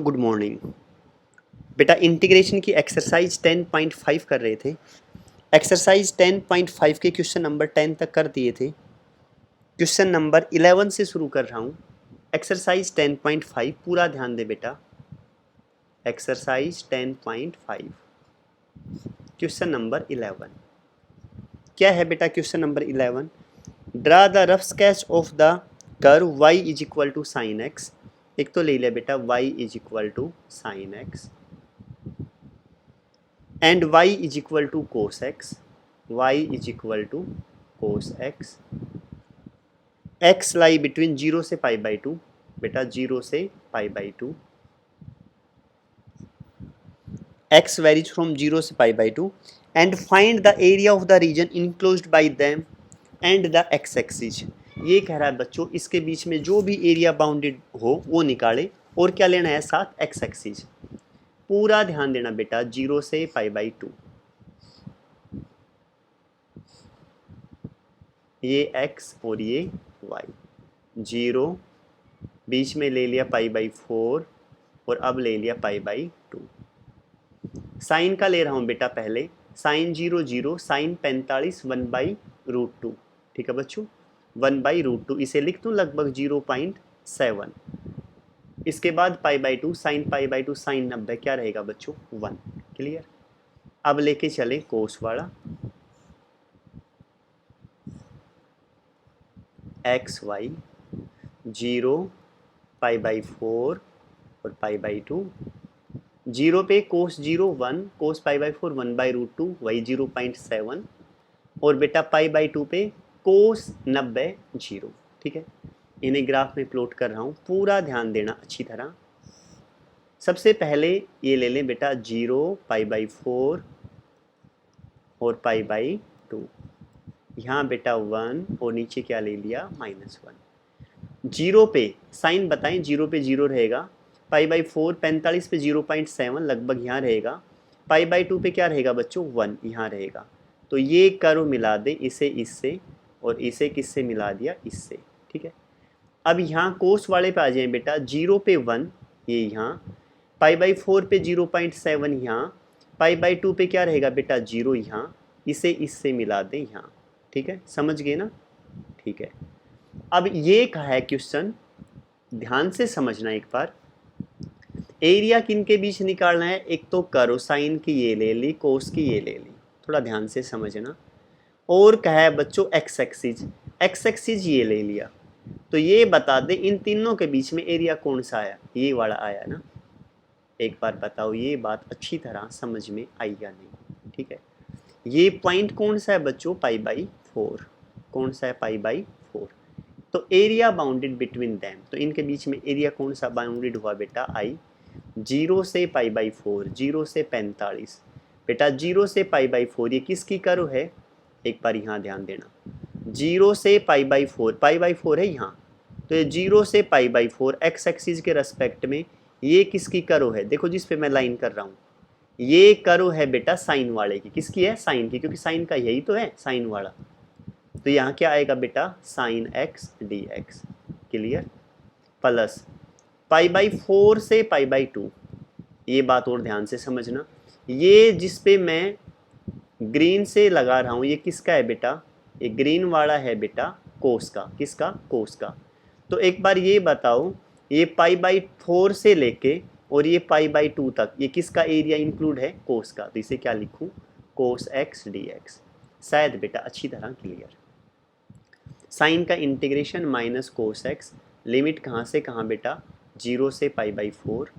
Good morning बेटा। Integration की exercise 10.5 कर रहे थे। एक्सरसाइज 10.5 के क्वेश्चन नंबर 10 तक कर दिए थे। क्वेश्चन नंबर 11 से शुरू कर रहा हूँ। एक्सरसाइज 10.5 पूरा ध्यान दे बेटा। एक्सरसाइज 10.5 क्वेश्चन नंबर 11 क्या है बेटा? Question number 11, draw the rough sketch of the curve y is equal to sine x. एक तो ले लिया बेटा y is equal to sine x and y is equal to cos x, y is equal to cos x, x lie between 0 से पाई by 2, बेटा 0 से पाई by 2, x varies from 0 से पाई by 2 and find the area of the region enclosed by them and the x axis। ये कह रहा है बच्चों इसके बीच में जो भी एरिया बाउंडेड हो वो निकाले और क्या लेना है साथ x एक्सिस। पूरा ध्यान देना बेटा 0 से पाई बाई 2, ये x और ये y, 0 बीच में ले लिया पाई बाई 4 और अब ले लिया पाई बाई 2। साइन का ले रहा हूँ बेटा पहले, साइन 0 0, साइन 45 1/√2। ठीक है बच्चों, 1/√2 इसे लिख दूँ लगभग 0.7। इसके बाद pi by 2, sine pi by 2 sine 90 क्या रहेगा बच्चों 1। क्लियर। अब लेके चले कोस वाला, एक्स वाई 0 पाई बाई 4 और पाई बाई 2, 0 पे कोस 0 1, कोस पाई बाई 4 1/√2 वही 0.7 और बेटा पाई बाई 2 पे कोस 90 0। ठीक है, इन्हें ग्राफ में प्लॉट कर रहा हूँ, पूरा ध्यान देना अच्छी तरह। सबसे पहले ये ले लें बेटा 0 पाई बाई 4 और पाई बाई 2, यहाँ बेटा 1 और नीचे क्या ले लिया -1। 0 पे साइन बताएं, 0 पे 0 रहेगा, पाई बाई 4 45 पे 0.7 लगभग यहाँ रहेगा, पाई बाई 2 पे क्या रहेगा बच्चों 1 यहाँ रहेगा। तो ये कर्व मिला दे इसे इससे और इसे किससे मिला दिया इससे। ठीक है, अब यहाँ कोस वाले पे आ जाए बेटा, 0 पे 1 ये यहाँ, पाई बाई 4 पे 0.7 यहाँ, पाई बाई 2 पे क्या रहेगा बेटा 0 यहाँ, इसे इससे मिला दें यहाँ। ठीक है, समझ गए ना? ठीक है, अब ये कहा है क्वेश्चन, ध्यान से समझना एक बार। एरिया किन के बीच निकालना है? एक तो कर्व, साइन की ये ले ली, कोस की ये ले ली, थोड़ा ध्यान से समझना। और कहा है बच्चों एक्स एक्सिस, एक्स एक्सिस ये ले लिया, तो ये बता दे इन तीनों के बीच में एरिया कौन सा आया? ये वाला आया ना। एक बार बताओ ये बात अच्छी तरह समझ में आई या नहीं? ठीक है, ये पॉइंट कौन सा है बच्चों? पाई बाई 4। कौन सा है? पाई बाई 4। तो एरिया बाउंडेड बिटवीन दैम, तो इनके बीच में एरिया कौन सा बाउंडेड हुआ बेटा? आई। 0 से पाई बाई 4, 0 से 45, बेटा 0 से पाई बाई 4 ये किसकी कर्व है? एक बार यहाँ ध्यान देना, 0 से पाई बाई 4, पाई बाई 4 है यहाँ, तो ये 0 से पाई बाई 4 एक्स एक्सिस के रेस्पेक्ट में ये किसकी कर्व है? देखो जिस पे मैं लाइन कर रहा हूँ, ये कर्व है बेटा साइन वाले की। किसकी है? साइन की, क्योंकि साइन का यही तो है साइन वाला। तो यहाँ क्या आएगा बेटा? Sine x D x. Clear. Plus pi by 4 से पाई बाई 2, ये बात और ध्यान से समझना, ये जिस पे मैं ग्रीन से लगा रहा हूँ ये किसका है बेटा? ये ग्रीन वाला है बेटा कोस का। किसका? कोस का। तो एक बार ये बताओ, ये पाई बाई 4 से लेके और ये पाई बाई 2 तक ये किसका एरिया इंक्लूड है? कोस का। तो इसे क्या लिखूँ? Cos x D x. शायद बेटा अच्छी तरह क्लियर। साइन का integration minus cos x, limit कहाँ से कहाँ बेटा? 0 से पाई बाई 4।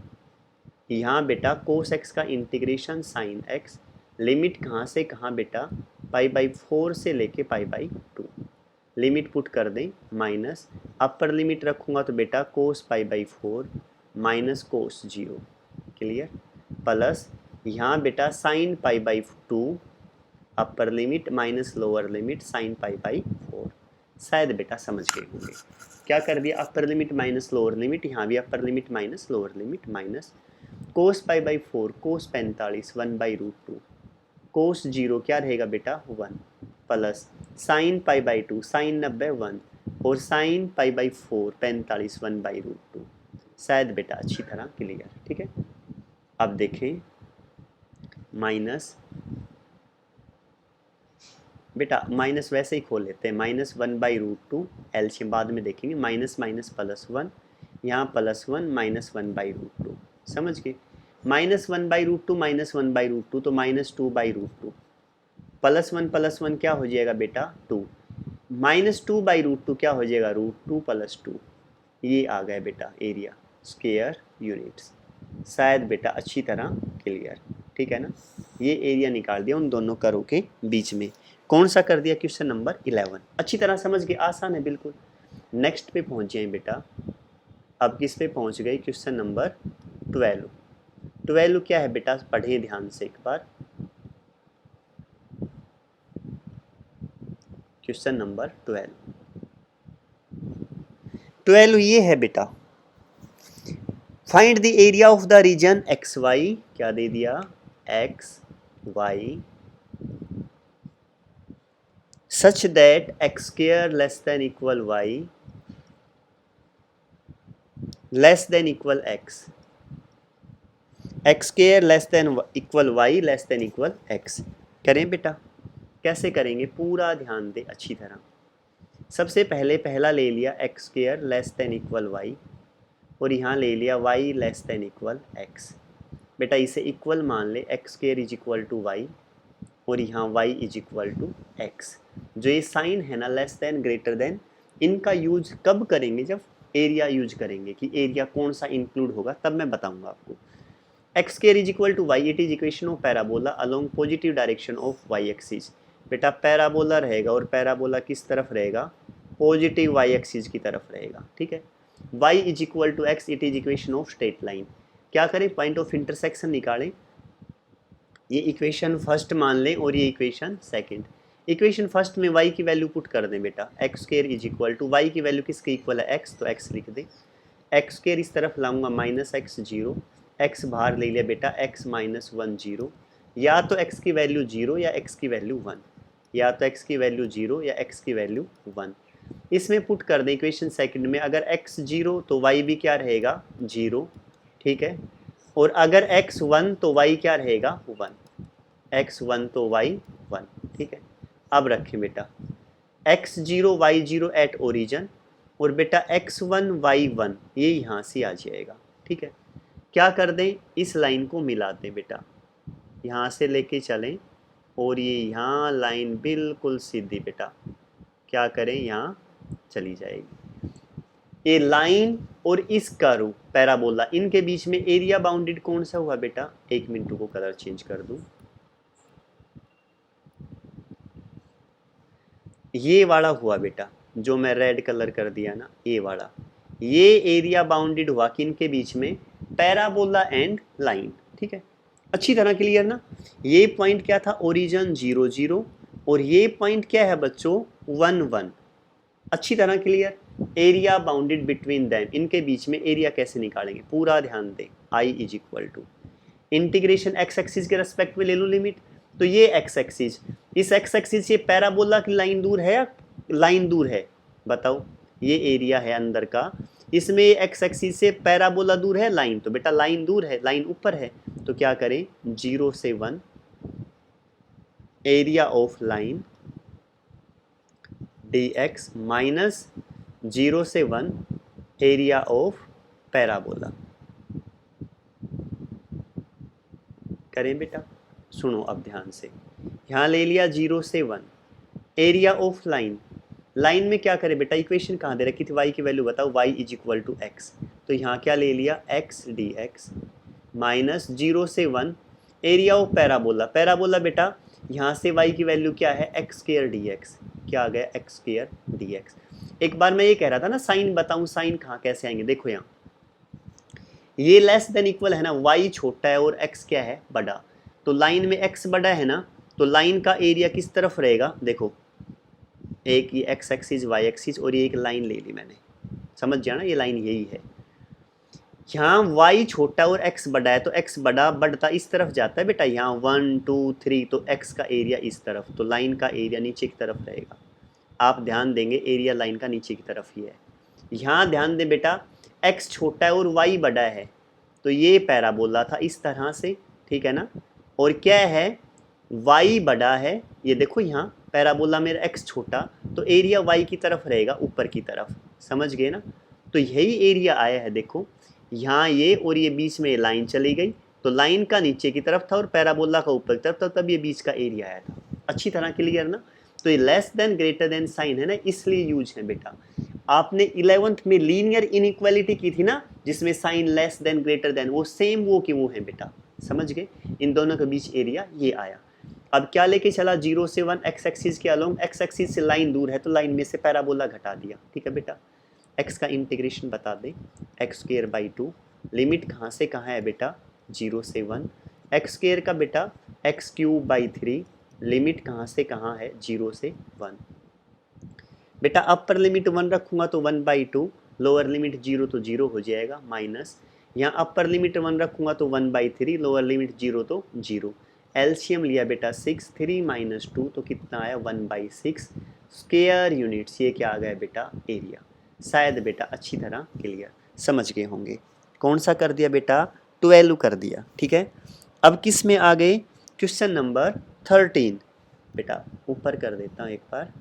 यहाँ बेटा कोस एक्स का इंटीग्रेशन साइन एक्स, लिमिट कहाँ से कहाँ बेटा? पाई बाई 4 से लेके पाई बाई 2। लिमिट पुट कर दें माइनस, अपर लिमिट रखूँगा तो बेटा cos pi by 4 minus cos 0। Clear. Plus यहाँ बेटा sine pi by 2, upper limit minus lower limit sine pi by 4। शायद बेटा समझ गए होंगे। क्या कर दिया? Upper limit minus lower limit, यहाँ भी upper limit minus lower limit, minus cos pi by 4 cos 45 1/√2, cos 0 क्या रहेगा बेटा 1, plus sine pi by 2 sine 90 1 और साइन पाई बाई 4 45 1/√2। शायद बेटा अच्छी तरह क्लियर, ठीक है। अब देखें माइनस, बेटा माइनस वैसे ही खोल लेते हैं, -1/√2, एलसीएम बाद में देखेंगे, माइनस माइनस +1, यहाँ +1 -1/√2, समझ गए। -1/√2 -1/√2 तो -2/√2, +1 क्या हो जाएगा बेटा 2, -2/√2 क्या हो जाएगा √2 + 2, ये आ गया बेटा एरिया स्क्वायर यूनिट्स। शायद बेटा अच्छी तरह क्लियर, ठीक है ना। ये एरिया निकाल दिया उन दोनों करों के बीच में। कौन सा कर दिया, क्वेश्चन नंबर 11। अच्छी तरह समझ गए, आसान है बिल्कुल। नेक्स्ट पे पहुंच जाए बेटा। अब किस पे पहुंच गए, क्वेश्चन नंबर 12। 12 क्या है बेटा, पढ़िए ध्यान से एक बार। क्वेश्चन नंबर 12 ये है बेटा, find the area of the region x y, क्या दे दिया x y, such that x square less than equal y less than equal x, x square less than equal y less than equal x. करें बेटा, कैसे करेंगे पूरा ध्यान दे अच्छी तरह। सबसे पहले पहला ले लिया x square less than equal y, और यहाँ ले लिया y less than equal x. बेटा इसे इक्वल मान ले, x square is equal to y, और यहाँ y is equal to x. जो ये साइन है ना लेस देन ग्रेटर देन, इनका यूज कब करेंगे, जब एरिया यूज करेंगे, कि एरिया कौन सा इंक्लूड होगा तब मैं बताऊंगा आपको। X square is equal to y, it is equation of parabola along positive direction of y axis. बेटा पैराबोला रहेगा, और पैराबोला किस तरफ रहेगा, पॉजिटिव वाई एक्सिस की तरफ रहेगा, ठीक है। y is equal to x, it is equation of straight line. क्या करें, पॉइंट ऑफ इंटरसेक्शन निकालें। ये इक्वेशन फर्स्ट मान लें और ये इक्वेशन सेकंड। इक्वेशन फर्स्ट में y की वैल्यू पुट कर दें बेटा, x square is equal to y की वैल्यू किसके इक्वल है x, तो x लिख दें। एक्स स्क्वायर इस तरफ लाऊंगा -x 0, x बाहर ले लिया बेटा, x -1 0, या तो x की वैल्यू 0 या x की वैल्यू 1, या तो x की वैल्यू 0 या x की वैल्यू 1। इसमें पुट कर दें इक्वेशन सेकंड में, अगर x 0 तो y भी क्या रहेगा 0, ठीक है। और अगर x 1 तो y क्या रहेगा 1, x 1 तो y 1, ठीक है। अब रखें बेटा x 0 y 0 एट ओरिजिन, और बेटा x 1 y 1 ये यहाँ से आ जाएगा, ठीक है। क्या कर दें, इस लाइन को मिला दें बेटा, यहाँ से लेके चलें, और ये यहाँ लाइन बिल्कुल सीधी बेटा क्या करें, यहाँ चली जाएगी। ये लाइन और इस कर्व पैराबोला, इनके बीच में एरिया बाउंडेड कौन सा हुआ बेटा, एक मिनट को कलर चेंज कर दूं, ये वाला हुआ बेटा, जो मैं रेड कलर कर दिया ना, ये वाला, ये एरिया बाउंडेड हुआ कि इनके बीच में पैराबोला एंड लाइन, ठीक है। अच्छी तरह क्लियर ना। ये पॉइंट क्या था, ओरिजिन 0 0, और ये पॉइंट क्या है बच्चों 1 1। अच्छी तरह clear. Area bounded between them, इनके बीच में एरिया कैसे निकालेंगे, पूरा ध्यान दें। I is equal to integration x axis के रेस्पेक्ट में ले लो लिमिट, तो ये एक्स एक्सिस, इस एक्स एक्सिस से पैराबोला की लाइन दूर है या लाइन दूर है, बताओ। ये एरिया है अंदर का, इसमें एक्स एक्सिस से पैराबोला दूर है लाइन, तो बेटा लाइन दूर है, लाइन ऊपर है, तो क्या करें 0 से 1 area of line dx minus 0 से 1 एरिया ऑफ पैराबोला। करें बेटा, सुनो अब ध्यान से, यहाँ ले लिया 0 से 1 एरिया ऑफ लाइन, लाइन में क्या करें बेटा, इक्वेशन कहाँ दे रखी थी, y की वैल्यू बताओ, y is equal to x, तो यहाँ क्या ले लिया x dx माइनस 0 से 1 एरिया ऑफ पैराबोला। पैराबोला बेटा यहाँ से y की वैल्यू क्या है, एक्स स्क्वायर dx, क्या आ गया एक्स स्क्वायर dx। एक बार मैं ये कह रहा था ना साइन बताऊँ, साइन कहाँ कैसे आएंगे, देखो यहाँ ये लेस देन इक्वल है ना, y छोटा है और x क्या है बड़ा, तो लाइन में x बड़ा है ना, तो लाइन का एरिया किस तरफ रहेगा, देखो एक ये x एक्सिस y एक्सिस, और ये एक लाइन ले ली मैंने, समझ जाना, ये लाइन यही है। यहाँ y छोटा और x बड़ा है, तो x बड़ा बढ़ता इस तरफ जाता है बेटा, यहाँ 1 2 3, तो x का एरिया इस तरफ, तो लाइन का एरिया नीचे की तरफ रहेगा। आप ध्यान देंगे एरिया लाइन का नीचे की तरफ ही है। यहाँ ध्यान दें बेटा, x छोटा है और y बड़ा है, तो ये पैराबोला था इस तरह से, ठीक है ना। और क्या है, y बड़ा है, ये देखो यहाँ पैराबोला में x छोटा, तो एरिया y की तरफ रहेगा, ऊपर की तरफ, समझ गए ना। तो यही एरिया आया है, देखो यहाँ ये और ये बीच में लाइन चली गई, तो लाइन का नीचे की तरफ था और पैराबोला का ऊपर की तरफ था, तब ये बीच का एरिया आया था। अच्छी तरह क्लियर ना। तो ये less than greater than sign है ना, इसलिए यूज है बेटा। आपने 11th में लीनियर इनइक्वालिटी की थी ना, जिसमें sign less than greater than, वो सेम वो कि वो है बेटा, समझ गए। इन दोनों के बीच एरिया ये आया। अब क्या लेके चला, 0 से 1 एक्स एक्सिस के अलोंग, एक्स एक्सिस से लाइन दूर है तो लाइन में से पैराबोला घटा दिया, ठीक है बेटा। एक्स का इंटीग्रेशन बता दें, एक्स स्क्वायर बाई 2, लिमिट कहाँ से कहाँ है बेटा, 0 से 1, एक्स स्क्वायर का बेटा एक्स क्यूब बाई 3, लिमिट कहाँ से कहाँ है, 0 से 1। बेटा अपर लिमिट 1 रखूँगा तो 1/2, लोअर लिमिट 0 तो 0 हो जाएगा, माइनस यहाँ अपर लिमिट 1 रखूँगा तो 1/3, लोअर लिमिट 0 तो 0। एलसीएम लिया बेटा 6, 3 माइनस 2 तो कितना आया 1/6 स्क्वायर यूनिट्स। ये क्या आ गया बेटा, एरिया। शायद बेटा अच्छी तरह क्लियर समझ गए होंगे। कौन सा कर दिया बेटा, 12 कर दिया, ठीक है। अब किस में आ गए, क्वेश्चन नंबर 13। बेटा ऊपर कर देता हूँ एक बार,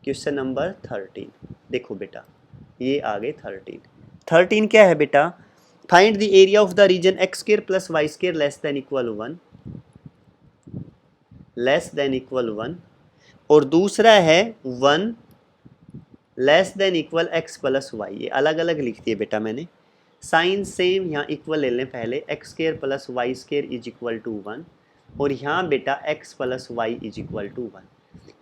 क्वेश्चन नंबर 13 देखो बेटा, ये आ गए 13 क्या है बेटा, find the area of the region x square plus y square less than equal 1, less than equal 1, और दूसरा है 1 less than equal x plus y. ये अलग अलग लिख दिए बेटा मैंने, साइन सेम, यहाँ इक्वल ले लें पहले, x square plus y square is equal to 1, और यहाँ बेटा x plus y is equal to 1।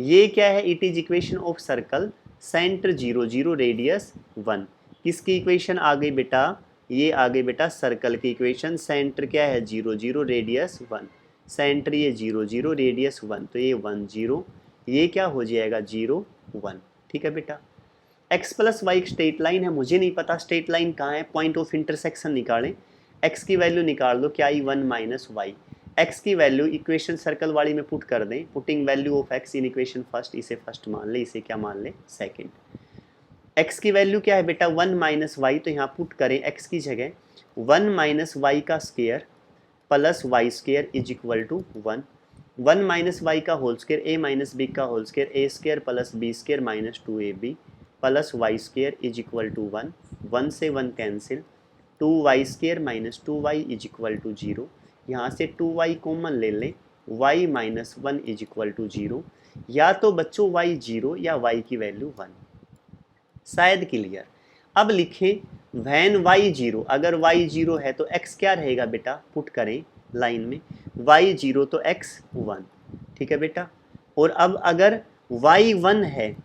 ये क्या है, it is equation of circle, centre 0 0 radius 1। किसकी इक्वेशन आ गई बेटा, ये आ गई बेटा सर्कल की इक्वेशन, सेंटर क्या है 0 0 रेडियस 1, सेंटर ये 0 0 रेडियस 1, तो ये 1 0, ये क्या हो जाएगा 0 1, ठीक है बेटा। x plus y straight line है, मुझे नहीं पता स्ट्रेट लाइन कहाँ है, पॉइंट ऑफ इंटरसेक्शन निकालें, x की वैल्यू निकाल दो, क्या आई 1 माइनस वाई, x की वैल्यू इक्वेशन सर्कल वाली में पुट कर दें, putting value of x in equation first, इसे फर्स्ट मान ले, इसे क्या मान ले सेकंड। x की वैल्यू क्या है बेटा 1 माइनस वाई, तो यहाँ पुट करें x की जगह 1 माइनस वाई का square plus y square is equal to 1, 1 minus y का whole square a minus b का whole square, a square plus b square minus 2ab plus y square is equal to 1, 1 से 1 cancel, 2y square minus 2y is equal to 0, यहाँ से 2y common ले लें, y minus 1 is equal to 0, या तो बच्चों y 0 या y की वैल्यू 1, शायद क्लियर। अब लिखें वैन y 0, अगर y 0 है तो x क्या रहेगा बेटा, पुट करें लाइन में, y 0 तो x 1, ठीक है बेटा। और अब अगर y 1 है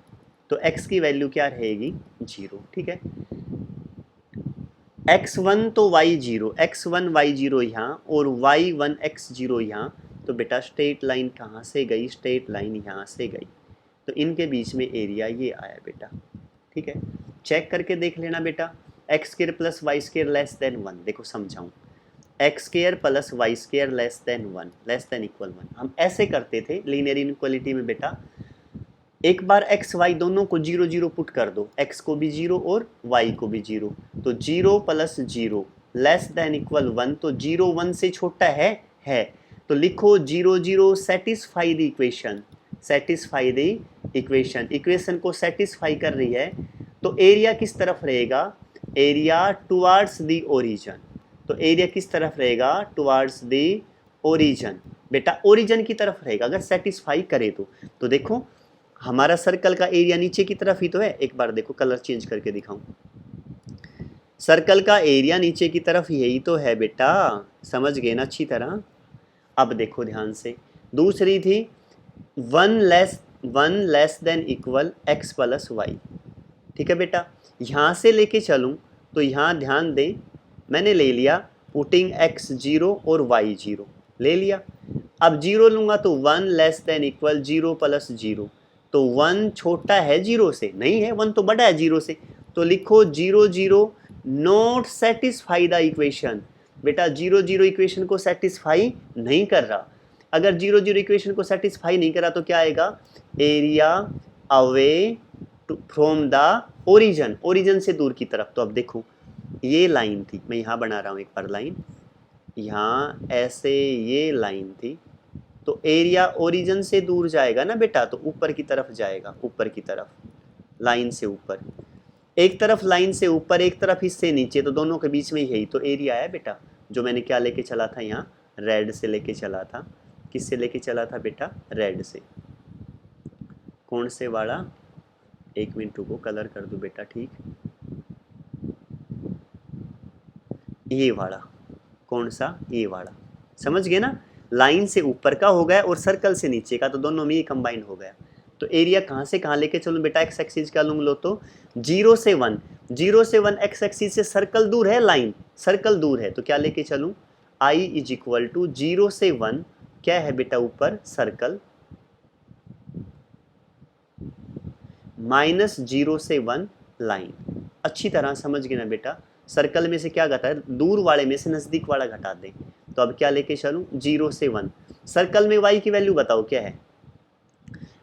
तो x की वैल्यू क्या रहेगी 0, ठीक है। x1 तो y0, x1 y0 यहाँ और y1 x0 यहाँ, तो बेटा स्ट्रेट लाइन कहाँ से गई, स्ट्रेट लाइन यहाँ से गई, तो इनके बीच में एरिया ये आया बेटा, ठीक है। चेक करके देख लेना बेटा, x square plus y square less than 1, देखो समझाऊँ, x square plus y square less than 1, less than equal 1, हम ऐसे करते थे लीनियर इनइक्वालिटी में बेटा, एक बार एक्स वाई दोनों को 0 0 पुट कर दो, एक्स को भी 0 और वाई को भी 0, तो 0 प्लस 0 लेस देन इक्वल 1, तो 0 1 से छोटा है, तो लिखो 0 0 satisfy the equation, satisfy the equation, equation को सेटिस्फाई कर रही है, तो एरिया किस तरफ रहेगा, एरिया टुवार्ड्स द ओरिजिन, तो एरिया किस तरफ रहेगा, टुवार्ड्स द ओरिजिन, बेटा ओरिजिन की तरफ रहेगा अगर सेटिस्फाई करे तो देखो हमारा सर्कल का एरिया नीचे की तरफ ही तो है, एक बार देखो कलर चेंज करके दिखाऊं, सर्कल का एरिया नीचे की तरफ यही तो है बेटा, समझ गए ना अच्छी तरह। अब देखो ध्यान से, दूसरी थी 1 less than equal x plus y, ठीक है बेटा। यहाँ से लेके चलूँ तो यहाँ ध्यान दें, मैंने ले लिया पुटिंग x 0 और y 0 ले लिया, अब 0 लूँगा तो 1 लेस देन इक्वल 0 प्लस 0, तो 1 छोटा है 0 से, नहीं है 1 तो बड़ा है 0 से, तो लिखो 0 0 नॉट सेटिस्फाई द इक्वेशन, बेटा 0 0 इक्वेशन को सेटिस्फाई नहीं कर रहा, अगर 0 0 इक्वेशन को सेटिस्फाई नहीं करा तो क्या आएगा, area away from the origin, origin से दूर की तरफ। तो अब देखो ये लाइन थी, मैं यहाँ बना रहा हूँ एक बार लाइन, यहाँ ऐसे ये लाइन थी, तो एरिया ओरिजिन से दूर जाएगा ना बेटा, तो ऊपर की तरफ जाएगा, ऊपर की तरफ, लाइन से ऊपर, एक तरफ लाइन से ऊपर, एक तरफ इससे नीचे, तो दोनों के बीच में यही तो एरिया है बेटा, जो मैंने क्या लेके चला था यहाँ, रेड से लेके चला था। किससे लेके चला था बेटा, रेड से। कौन से वाला, एक मिनट रुको, कलर कर दो बेटा, ठीक, ये वाला। कौन सा, ये वाला, समझ गए ना, लाइन से ऊपर का हो गया और सर्कल से नीचे का, तो दोनों में ये कंबाइन हो गया। तो एरिया कहाँ से कहाँ लेके चलूँ बेटा, एक्स एक्सिस का लूँ लो तो 0 से 1, 0 से 1 एक्स एक्सिस से सर्कल दूर है, लाइन सर्कल दूर है, तो क्या लेके चलूँ, आई इज इक्वल टू 0 से 1 क्या है बेटा ऊपर सर्कल, -0 से 1 लाइन। अच्छी तरह समझ गए ना बेटा, सर्कल में से क्या घटा है, दूर वाले में से नज़दीक वाला घटा दें। तो अब क्या लेके चलूँ, 0 से 1, सर्कल में y की वैल्यू बताओ क्या है,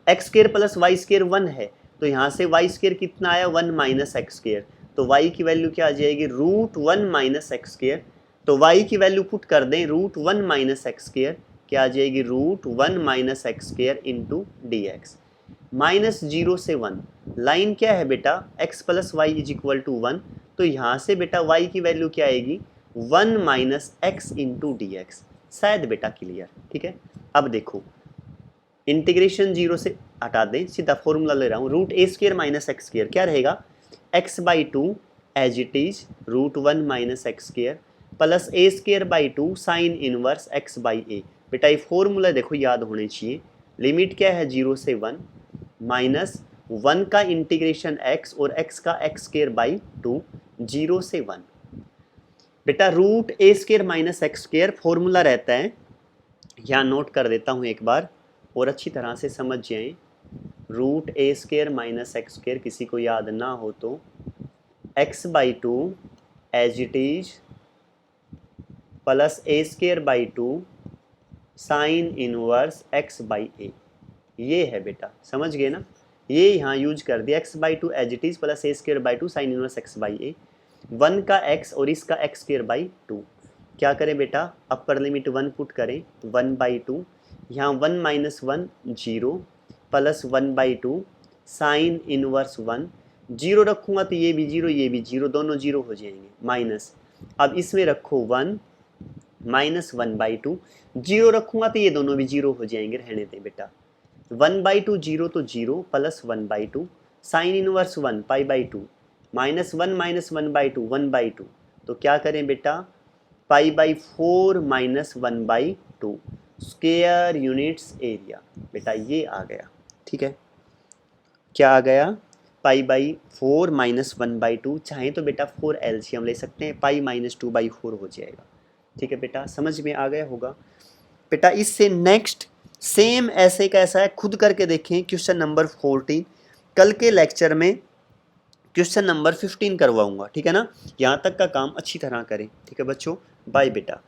x square plus y square 1 है, तो यहाँ से वाई स्क्र कितना आया, 1 माइनस एक्स स्क्र, तो y की वैल्यू क्या आ जाएगी, √1 माइनस एक्स स्क्र। तो y की वैल्यू पुट कर दें, √1 माइनस एक्स स्क्र क्या आ जाएगी, √1 minus x square into d x. -0 से 1, लाइन क्या है बेटा, x plus y is equal to 1, तो यहाँ से बेटा y की वैल्यू क्या आएगी, 1 minus x into d x. शायद बेटा क्लियर, ठीक है। अब देखो इंटीग्रेशन 0 से हटा दें, सीधा फॉर्मूला ले रहा हूँ, √a² माइनस एक्स स्क्र क्या रहेगा, x/2 as it is √1 minus x square plus a²/2 sine inverse x/a। बेटा ये फॉर्मूला देखो याद होने चाहिए, लिमिट क्या है 0 से 1, -1 का इंटीग्रेशन x और x का x²/2, 0 से 1। बेटा √a² minus x square formula रहता है, यहाँ नोट कर देता हूँ एक बार और अच्छी तरह से समझ जाएं, √a² माइनस एक्स स्क्र किसी को याद ना हो तो x/2 as it is plus a²/2 sine inverse x/a। ये है बेटा, समझ गए ना, ये यहाँ यूज कर दिया, x/2 as it is plus a²/2 sine inverse x/a, 1 का x और इसका x²/2। क्या करें बेटा, अपर लिमिट 1 पुट करें, 1/2, यहाँ 1 माइनस 1 0 प्लस 1/2 साइन इनवर्स 1, 0 रखूँगा तो ये भी 0 ये भी 0, दोनों 0 हो जाएंगे, माइनस, अब इसमें रखो 1 माइनस 1/2, 0 रखूँगा तो ये दोनों भी 0 हो जाएंगे, रहने दें बेटा, 1/2 0 तो 0 प्लस 1/2 साइन इनवर्स 1 π/2 -1 माइनस 1/2 1/2, तो क्या करें बेटा, π/4 माइनस 1/2 स्क्वायर यूनिट्स एरिया। बेटा ये आ गया, ठीक है, क्या आ गया, π/4 माइनस 1/2, चाहे तो बेटा 4 एलसीएम ले सकते हैं, π - 2/4 हो जाएगा, ठीक है बेटा, समझ में आ गया होगा। बेटा इससे नेक्स्ट सेम ऐसे कैसा है, खुद करके देखें, क्वेश्चन नंबर 14, कल के लेक्चर में क्वेश्चन नंबर 15 करवाऊंगा, ठीक है ना, यहाँ तक का काम अच्छी तरह करें, ठीक है बच्चों, बाय बेटा।